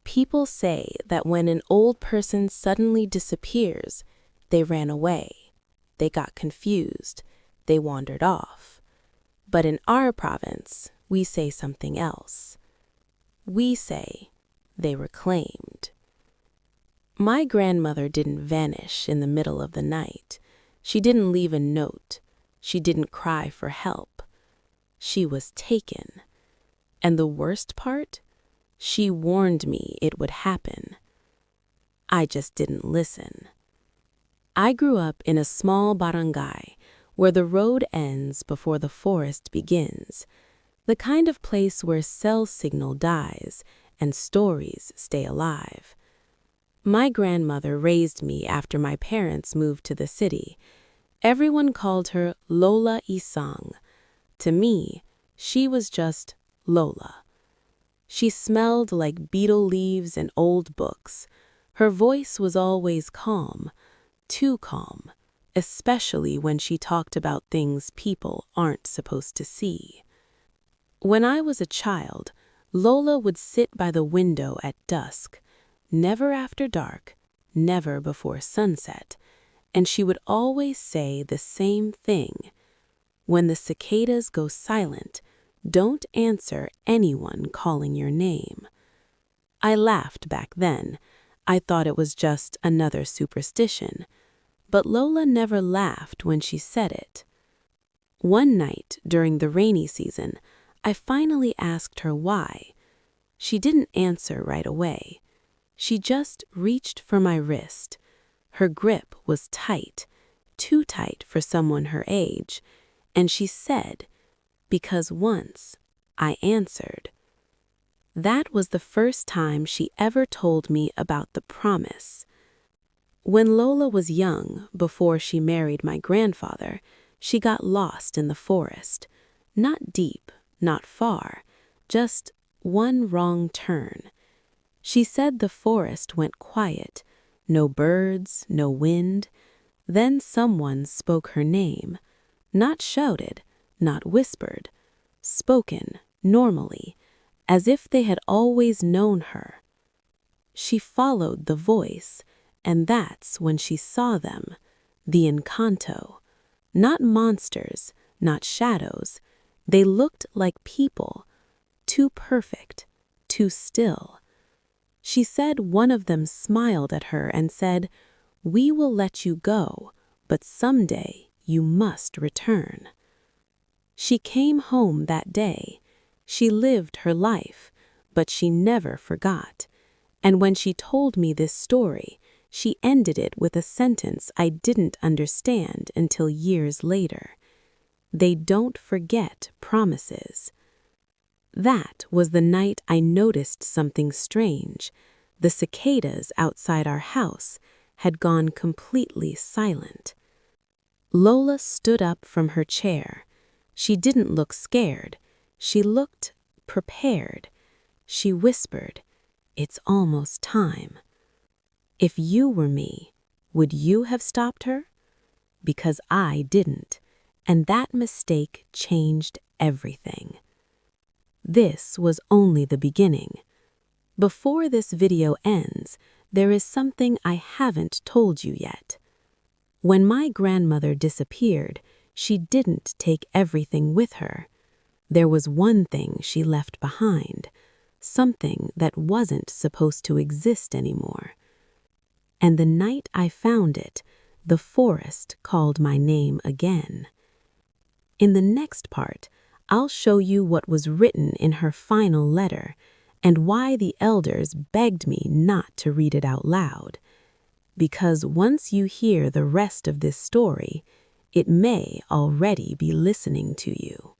People say that when an old person suddenly disappears, they ran away, they got confused, they wandered off. But in our province, we say something else. We say they were claimed. My grandmother didn't vanish in the middle of the night. She didn't leave a note. She didn't cry for help. She was taken. And the worst part? She warned me it would happen. I just didn't listen. I grew up in a small barangay where the road ends before the forest begins, the kind of place where cell signal dies and stories stay alive. My grandmother raised me after my parents moved to the city. Everyone called her Lola Isang. To me, she was just Lola. She smelled like beetle leaves and old books. Her voice was always calm, too calm, especially when she talked about things people aren't supposed to see. When I was a child, Lola would sit by the window at dusk, never after dark, never before sunset, and she would always say the same thing. When the cicadas go silent, don't answer anyone calling your name. I laughed back then. I thought it was just another superstition. But Lola never laughed when she said it. One night during the rainy season, I finally asked her why. She didn't answer right away. She just reached for my wrist. Her grip was tight, too tight for someone her age, and she said, "Because once I answered." That was the first time she ever told me about the promise. When Lola was young, before she married my grandfather, she got lost in the forest. Not deep, not far, just one wrong turn. She said the forest went quiet, no birds, no wind. Then someone spoke her name, not shouted, not whispered, spoken normally, as if they had always known her. She followed the voice, and that's when she saw them, the encanto. Not monsters, not shadows. They looked like people, too perfect, too still. She said one of them smiled at her and said, "We will let you go, but someday you must return." She came home that day. She lived her life, but she never forgot. And when she told me this story, she ended it with a sentence I didn't understand until years later. They don't forget promises. That was the night I noticed something strange. The cicadas outside our house had gone completely silent. Lola stood up from her chair. She didn't look scared. She looked prepared. She whispered, "It's almost time." If you were me, would you have stopped her? Because I didn't, and that mistake changed everything. This was only the beginning. Before this video ends, there is something I haven't told you yet. When my grandmother disappeared, she didn't take everything with her. There was one thing she left behind, something that wasn't supposed to exist anymore. And the night I found it, the forest called my name again. In the next part, I'll show you what was written in her final letter and why the elders begged me not to read it out loud. Because once you hear the rest of this story, it may already be listening to you.